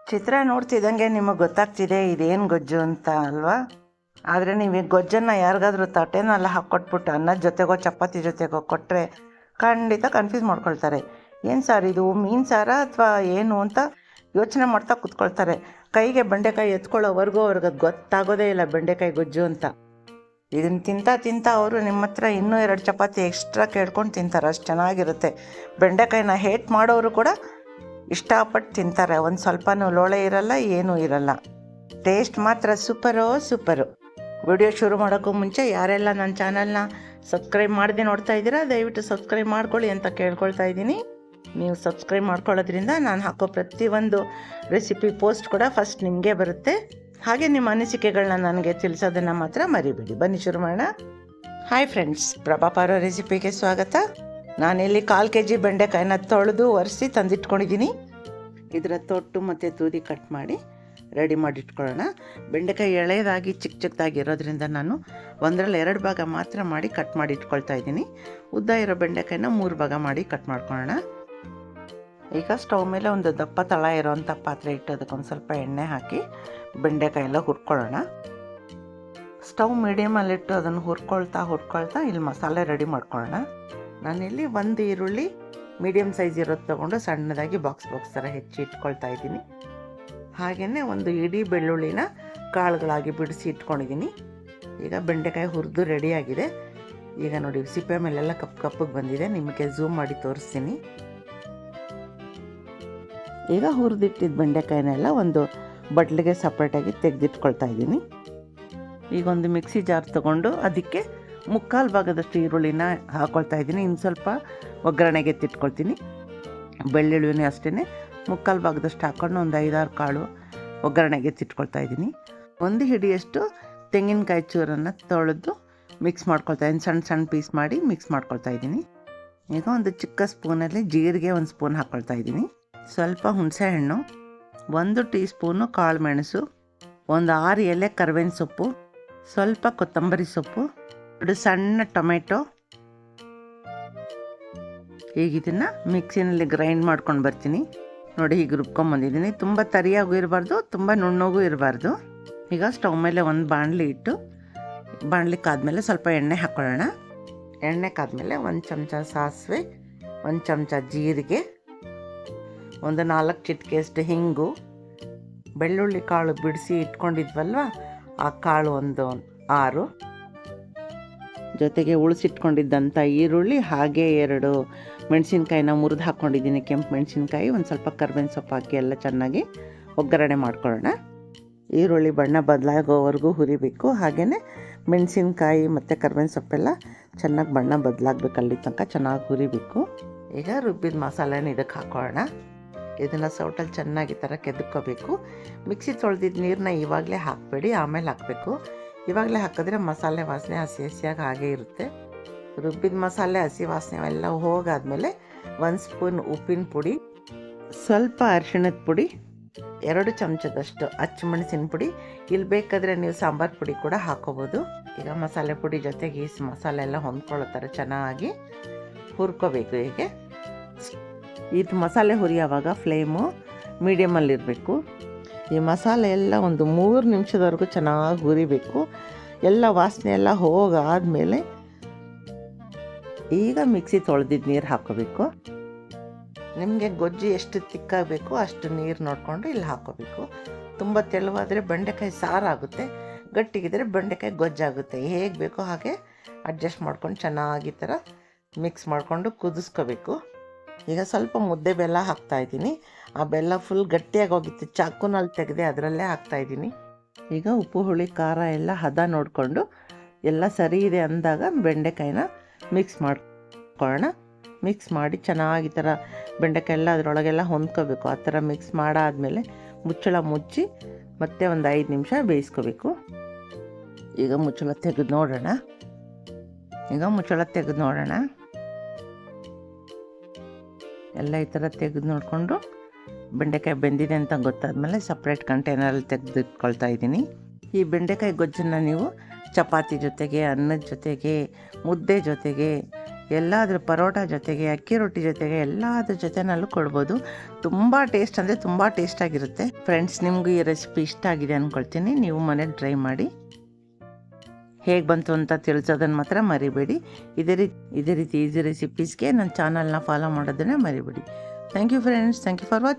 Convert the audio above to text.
ಚಿತ್ರ ನೋಡ್ತಿದ್ದಂಗೆ ನಿಮಗೆ ಗೊತ್ತಾಗ್ತಿದೆ ಇದೇನು ಗೊಜ್ಜು ಅಂತ ಅಲ್ವಾ. ಆದರೆ ನೀವು ಈ ಗೊಜ್ಜನ್ನು ಯಾರಿಗಾದ್ರೂ ತಟ್ಟೆನೆಲ್ಲ ಹಾಕ್ಕೊಟ್ಬಿಟ್ಟು ಅನ್ನದ ಜೊತೆಗೋ ಚಪಾತಿ ಜೊತೆಗೋ ಕೊಟ್ಟರೆ ಖಂಡಿತ ಕನ್ಫ್ಯೂಸ್ ಮಾಡ್ಕೊಳ್ತಾರೆ. ಏನು ಸಾರು ಇದು, ಮೀನು ಸಾರ ಅಥವಾ ಏನು ಅಂತ ಯೋಚನೆ ಮಾಡ್ತಾ ಕೂತ್ಕೊಳ್ತಾರೆ. ಕೈಗೆ ಬೆಂಡೆಕಾಯಿ ಎತ್ಕೊಳ್ಳೋವರೆಗೂ ಅವ್ರಿಗೆ ಗೊತ್ತಾಗೋದೇ ಇಲ್ಲ ಬೆಂಡೆಕಾಯಿ ಗೊಜ್ಜು ಅಂತ. ಇದನ್ನು ತಿಂತಾ ಅವರು ನಿಮ್ಮ ಹತ್ರ ಇನ್ನೂ 2 ಚಪಾತಿ ಎಕ್ಸ್ಟ್ರಾ ಕೇಳ್ಕೊಂಡು ತಿಂತಾರೆ, ಅಷ್ಟು ಚೆನ್ನಾಗಿರುತ್ತೆ. ಬೆಂಡೆಕಾಯಿನ ಹೇಟ್ ಮಾಡೋರು ಕೂಡ ಇಷ್ಟಪಟ್ಟು ತಿಂತಾರೆ. ಒಂದು ಸ್ವಲ್ಪನೂ ಲೋಳೆ ಇರಲ್ಲ, ಏನೂ ಇರಲ್ಲ. ಟೇಸ್ಟ್ ಮಾತ್ರ ಸೂಪರು. ವಿಡಿಯೋ ಶುರು ಮಾಡೋಕ್ಕೂ ಮುಂಚೆ ಯಾರೆಲ್ಲ ನನ್ನ ಚಾನಲ್ನ ಸಬ್ಸ್ಕ್ರೈಬ್ ಮಾಡದೆ ನೋಡ್ತಾ ಇದ್ದೀರಾ ದಯವಿಟ್ಟು ಸಬ್ಸ್ಕ್ರೈಬ್ ಮಾಡ್ಕೊಳ್ಳಿ ಅಂತ ಕೇಳ್ಕೊಳ್ತಾ ಇದ್ದೀನಿ. ನೀವು ಸಬ್ಸ್ಕ್ರೈಬ್ ಮಾಡ್ಕೊಳ್ಳೋದ್ರಿಂದ ನಾನು ಹಾಕೋ ಪ್ರತಿಯೊಂದು ರೆಸಿಪಿ ಪೋಸ್ಟ್ ಕೂಡ ಫಸ್ಟ್ ನಿಮಗೆ ಬರುತ್ತೆ. ಹಾಗೆ ನಿಮ್ಮ ಅನಿಸಿಕೆಗಳನ್ನ ನನಗೆ ತಿಳಿಸೋದನ್ನು ಮಾತ್ರ ಮರಿಬೇಡಿ. ಬನ್ನಿ ಶುರು ಮಾಡೋಣ. ಹಾಯ್ ಫ್ರೆಂಡ್ಸ್, ಪ್ರಭಾ ಪಾರೋ ರೆಸಿಪಿಗೆ ಸ್ವಾಗತ. ನಾನಿಲ್ಲಿ 1/4 kg ಬೆಂಡೆಕಾಯಿನ ತೊಳೆದು ಒರೆಸಿ ತಂದಿಟ್ಕೊಂಡಿದ್ದೀನಿ. ಇದರ ತೊಟ್ಟು ಮತ್ತು ತೂದಿ ಕಟ್ ಮಾಡಿ ರೆಡಿ ಮಾಡಿಟ್ಕೊಳ್ಳೋಣ. ಬೆಂಡೆಕಾಯಿ ಎಳೆಯದಾಗಿ ಚಿಕ್ಕದಾಗಿ ಇರೋದ್ರಿಂದ ನಾನು 1/2 ಭಾಗ ಮಾತ್ರ ಮಾಡಿ ಕಟ್ ಮಾಡಿ ಇಟ್ಕೊಳ್ತಾ ಇದ್ದೀನಿ. ಉದ್ದ ಇರೋ ಬೆಂಡೆಕಾಯಿನ 3 ಭಾಗ ಮಾಡಿ ಕಟ್ ಮಾಡ್ಕೊಳ್ಳೋಣ. ಈಗ ಸ್ಟವ್ ಮೇಲೆ ಒಂದು ದಪ್ಪ ತಳ ಇರೋವಂಥ ಪಾತ್ರೆ ಇಟ್ಟು ಅದಕ್ಕೊಂದು ಸ್ವಲ್ಪ ಎಣ್ಣೆ ಹಾಕಿ ಬೆಂಡೆಕಾಯಿ ಎಲ್ಲ ಹುರ್ಕೊಳ್ಳೋಣ. ಸ್ಟವ್ ಮೀಡಿಯಮಲ್ಲಿಟ್ಟು ಅದನ್ನು ಹುರ್ಕೊಳ್ತಾ ಇಲ್ಲಿ ಮಸಾಲೆ ರೆಡಿ ಮಾಡ್ಕೊಳ್ಳೋಣ. ನಾನಿಲ್ಲಿ 1 ಈರುಳ್ಳಿ ಮೀಡಿಯಮ್ ಸೈಜ್ ಇರೋದು ತೊಗೊಂಡು ಸಣ್ಣದಾಗಿ ಬಾಕ್ಸ್ ಥರ ಹೆಚ್ಚಿ ಇಟ್ಕೊಳ್ತಾ ಇದ್ದೀನಿ. ಹಾಗೆಯೇ 1 ಇಡೀ ಬೆಳ್ಳುಳ್ಳಿನ ಕಾಳುಗಳಾಗಿ ಬಿಡಿಸಿ ಇಟ್ಕೊಂಡಿದ್ದೀನಿ. ಈಗ ಬೆಂಡೆಕಾಯಿ ಹುರಿದು ರೆಡಿಯಾಗಿದೆ. ಈಗ ನೋಡಿ ಸಿಪ್ಪೆ ಮೇಲೆಲ್ಲ ಕಪ್ಪಗೆ ಬಂದಿದೆ, ನಿಮಗೆ ಝೂಮ್ ಮಾಡಿ ತೋರಿಸ್ತೀನಿ. ಈಗ ಹುರಿದಿಟ್ಟಿದ್ದ ಬೆಂಡೆಕಾಯಿನೆಲ್ಲ ಒಂದು ಬಟ್ಲಿಗೆ ಸಪ್ರೇಟಾಗಿ ತೆಗೆದಿಟ್ಕೊಳ್ತಾ ಇದ್ದೀನಿ. ಈಗ ಒಂದು ಮಿಕ್ಸಿ ಜಾರ್ ತೊಗೊಂಡು ಅದಕ್ಕೆ 3/4 ಭಾಗದಷ್ಟು ಈರುಳ್ಳಿನ ಹಾಕ್ಕೊಳ್ತಾ ಇದ್ದೀನಿ. ಇನ್ನು ಸ್ವಲ್ಪ ಒಗ್ಗರಣೆಗೆ ಎತ್ತಿಟ್ಕೊಳ್ತೀನಿ. ಬೆಳ್ಳುಳ್ಳಿನೇ ಅಷ್ಟೇ 3/4 ಭಾಗದಷ್ಟು ಹಾಕ್ಕೊಂಡು ಒಂದು 5-6 ಕಾಳು ಒಗ್ಗರಣೆಗೆ ಎತ್ತಿಟ್ಕೊಳ್ತಾ ಇದ್ದೀನಿ. 1 ಹಿಡಿಯಷ್ಟು ತೆಂಗಿನಕಾಯಿ ಚೂರನ್ನು ತೊಳೆದು ಮಿಕ್ಸ್ ಮಾಡ್ಕೊಳ್ತಾ ಇದ್ದೀನಿ. ಸಣ್ಣ ಪೀಸ್ ಮಾಡಿ ಮಿಕ್ಸ್ ಮಾಡ್ಕೊಳ್ತಾ ಇದ್ದೀನಿ. ಈಗ ಒಂದು ಚಿಕ್ಕ ಸ್ಪೂನಲ್ಲಿ ಜೀರಿಗೆ 1 ಸ್ಪೂನ್ ಹಾಕ್ಕೊಳ್ತಾ ಇದ್ದೀನಿ. ಸ್ವಲ್ಪ ಹುಣಸೆ ಹಣ್ಣು, 1 ಟೀ ಸ್ಪೂನು ಕಾಳು ಮೆಣಸು, ಒಂದು 6 ಎಲೆ ಕರಿಬೇವಿನ ಸೊಪ್ಪು, ಸ್ವಲ್ಪ ಕೊತ್ತಂಬರಿ ಸೊಪ್ಪು, 2 ಸಣ್ಣ ಟೊಮೆಟೊ. ಈಗ ಇದನ್ನು ಮಿಕ್ಸಿನಲ್ಲಿ ಗ್ರೈಂಡ್ ಮಾಡ್ಕೊಂಡು ಬರ್ತೀನಿ. ನೋಡಿ ಹೀಗೆ ರುಬ್ಕೊಂಬಂದಿದ್ದೀನಿ. ತುಂಬ ತರಿಯಾಗೂ ಇರಬಾರ್ದು, ತುಂಬ ನುಣ್ಣಗೂ ಇರಬಾರ್ದು. ಈಗ ಸ್ಟವ್ ಮೇಲೆ ಒಂದು ಬಾಣಲಿ ಇಟ್ಟು ಬಾಣಲಿ ಕಾದ್ಮೇಲೆ ಸ್ವಲ್ಪ ಎಣ್ಣೆ ಹಾಕ್ಕೊಳ್ಳೋಣ. ಎಣ್ಣೆ ಕಾದ್ಮೇಲೆ 1 ಚಮಚ ಸಾಸಿವೆ, 1 ಚಮಚ ಜೀರಿಗೆ, ಒಂದು 4 ಚಿಟಿಕೆಯಷ್ಟು ಹಿಂಗು, ಬೆಳ್ಳುಳ್ಳಿ ಕಾಳು ಬಿಡಿಸಿ ಇಟ್ಕೊಂಡಿದ್ವಲ್ವ ಆ ಕಾಳು ಒಂದು 6, ಜೊತೆಗೆ ಉಳಿಸಿಟ್ಕೊಂಡಿದ್ದಂಥ ಈರುಳ್ಳಿ, ಹಾಗೆ 2 ಮೆಣಸಿನ್ಕಾಯಿನ ಮುರಿದು ಹಾಕ್ಕೊಂಡಿದ್ದೀನಿ, ಕೆಂಪು ಮೆಣಸಿನ್ಕಾಯಿ, ಒಂದು ಸ್ವಲ್ಪ ಕರ್ಬೇವಿನ ಸೊಪ್ಪು ಹಾಕಿ ಎಲ್ಲ ಚೆನ್ನಾಗಿ ಒಗ್ಗರಣೆ ಮಾಡ್ಕೊಳ್ಳೋಣ. ಈರುಳ್ಳಿ ಬಣ್ಣ ಬದಲಾಗೋವರೆಗೂ ಹುರಿಬೇಕು. ಹಾಗೆಯೇ ಮೆಣಸಿನ್ಕಾಯಿ ಮತ್ತು ಕರ್ಬೇವಿನ ಸೊಪ್ಪೆಲ್ಲ ಚೆನ್ನಾಗಿ ಬಣ್ಣ ಬದಲಾಗಬೇಕು, ಅಲ್ಲಿ ತನಕ ಚೆನ್ನಾಗಿ ಹುರಿಬೇಕು. ಈಗ ರುಬ್ಬಿದ ಮಸಾಲೆನ ಇದಕ್ಕೆ ಹಾಕೋಣ. ಇದನ್ನು ಸೌಟಲ್ಲಿ ಚೆನ್ನಾಗಿ ಥರ ಕೆದಕ್ಕೋಬೇಕು. ಮಿಕ್ಸಿ ತೊಳೆದಿದ್ದ ನೀರನ್ನ ಇವಾಗಲೇ ಹಾಕಬೇಡಿ, ಆಮೇಲೆ ಹಾಕಬೇಕು. ಇವಾಗಲೇ ಹಾಕಿದ್ರೆ ಮಸಾಲೆ ವಾಸನೆ ಹಸಿಯಾಗಿ ಹಾಗೇ ಇರುತ್ತೆ. ರುಬ್ಬಿದ ಮಸಾಲೆ ಹಸಿ ವಾಸನೆ ಎಲ್ಲ ಹೋಗಾದ್ಮೇಲೆ 1 ಸ್ಪೂನ್ ಉಪ್ಪಿನ ಪುಡಿ, ಸ್ವಲ್ಪ ಅರಿಶಿಣದ ಪುಡಿ, 2 ಚಮಚದಷ್ಟು ಅಚ್ಚಮೆಣಸಿನ ಪುಡಿ. ಇಲ್ಲಿ ಬೇಕಾದರೆ ನೀವು ಸಾಂಬಾರು ಪುಡಿ ಕೂಡ ಹಾಕೋಬೋದು. ಈಗ ಮಸಾಲೆ ಪುಡಿ ಜೊತೆಗೆ ಈ ಮಸಾಲೆ ಎಲ್ಲ ಹೊಂದ್ಕೊಳ್ಳೋ ಥರ ಚೆನ್ನಾಗಿ ಹುರ್ಕೋಬೇಕು. ಹೀಗೆ ಇದು ಮಸಾಲೆ ಹುರಿಯೋವಾಗ ಫ್ಲೇಮು ಮೀಡಿಯಮಲ್ಲಿರಬೇಕು. ಈ ಮಸಾಲೆ ಎಲ್ಲ ಒಂದು 3 ನಿಮಿಷದವರೆಗೂ ಚೆನ್ನಾಗಿ ಹುರಿಬೇಕು. ಎಲ್ಲ ವಾಸನೆ ಎಲ್ಲ ಹೋಗಾದ್ಮೇಲೆ ಈಗ ಮಿಕ್ಸಿ ತೊಳೆದಿದ್ದು ನೀರು ಹಾಕ್ಕೋಬೇಕು. ನಿಮಗೆ ಗೊಜ್ಜು ಎಷ್ಟು ತಿಕ್ಕಾಗಬೇಕು ಅಷ್ಟು ನೀರು ನೋಡಿಕೊಂಡು ಇಲ್ಲಿ ಹಾಕ್ಕೋಬೇಕು. ತುಂಬ ತೆಳುವಾದರೆ ಬೆಂಡೆಕಾಯಿ ಸಾರಾಗುತ್ತೆ, ಗಟ್ಟಿಗಿದ್ರೆ ಬೆಂಡೆಕಾಯಿ ಗೊಜ್ಜಾಗುತ್ತೆ. ಹೇಗೆ ಬೇಕೋ ಹಾಗೆ ಅಡ್ಜಸ್ಟ್ ಮಾಡ್ಕೊಂಡು ಚೆನ್ನಾಗಿ ಥರ ಮಿಕ್ಸ್ ಮಾಡಿಕೊಂಡು ಕುದಿಸ್ಕೋಬೇಕು. ಈಗ ಸ್ವಲ್ಪ ಮುದ್ದೆ ಬೆಲ್ಲ ಹಾಕ್ತಾಯಿದ್ದೀನಿ. ಆ ಬೆಲ್ಲ ಫುಲ್ ಗಟ್ಟಿಯಾಗಿ ಹೋಗಿತ್ತು, ಚಾಕುನಲ್ಲಿ ತೆಗೆದೆ ಅದರಲ್ಲೇ ಹಾಕ್ತಾಯಿದ್ದೀನಿ. ಈಗ ಉಪ್ಪು ಹುಳಿ ಖಾರ ಎಲ್ಲ ಹದ ನೋಡಿಕೊಂಡು ಎಲ್ಲ ಸರಿ ಇದೆ ಅಂದಾಗ ಬೆಂಡೆಕಾಯಿನ ಮಿಕ್ಸ್ ಮಾಡ್ಕೊಳ್ಳೋಣ. ಮಿಕ್ಸ್ ಮಾಡಿ ಚೆನ್ನಾಗಿ ಥರ ಬೆಂಡೆಕಾಯಿ ಎಲ್ಲ ಅದರೊಳಗೆಲ್ಲ ಹೊಂದ್ಕೋಬೇಕು. ಆ ಥರ ಮಿಕ್ಸ್ ಮಾಡಾದಮೇಲೆ ಮುಚ್ಚಳ ಮುಚ್ಚಿ ಮತ್ತೆ ಒಂದು 5 ನಿಮಿಷ ಬೇಯಿಸ್ಕೋಬೇಕು. ಈಗ ಮುಚ್ಚಳ ತೆಗೆದು ನೋಡೋಣ. ಎಲ್ಲ ಈ ಥರ ತೆಗೆದು ನೋಡಿಕೊಂಡು ಬೆಂಡೆಕಾಯಿ ಬೆಂದಿದೆ ಅಂತ ಗೊತ್ತಾದ್ಮೇಲೆ ಸಪ್ರೇಟ್ ಕಂಟೈನರಲ್ಲಿ ತೆಗೆದಿಟ್ಕೊಳ್ತಾ ಇದ್ದೀನಿ. ಈ ಬೆಂಡೆಕಾಯಿ ಗೊಜ್ಜನ್ನು ನೀವು ಚಪಾತಿ ಜೊತೆಗೆ, ಅನ್ನದ ಜೊತೆಗೆ, ಮುದ್ದೆ ಜೊತೆಗೆ ಎಲ್ಲಾದ್ರ ಪರೋಟ ಜೊತೆಗೆ, ಅಕ್ಕಿ ರೊಟ್ಟಿ ಜೊತೆಗೆ, ಎಲ್ಲದ್ರ ಜೊತೆನಲ್ಲೂ ಕೊಡ್ಬೋದು. ತುಂಬ ಟೇಸ್ಟ್ ಅಂದರೆ ತುಂಬ ಟೇಸ್ಟಾಗಿರುತ್ತೆ. ಫ್ರೆಂಡ್ಸ್, ನಿಮಗೂ ಈ ರೆಸಿಪಿ ಇಷ್ಟ ಆಗಿದೆ ಅಂದ್ಕೊಳ್ತೀನಿ. ನೀವು ಮನೇಲಿ ಟ್ರೈ ಮಾಡಿ. ಹೇಗೆ ಬಂತು ಅಂತ ತಿಳಿಸೋದನ್ನು ಮಾತ್ರ ಮರಿಬೇಡಿ. ಇದೇ ರೀತಿ ಈಸಿ ರೆಸಿಪೀಸ್ಗೆ ನನ್ನ ಚಾನಲ್ನ ಫಾಲೋ ಮಾಡೋದನ್ನೇ ಮರಿಬೇಡಿ. Thank you friends. Thank you for watching.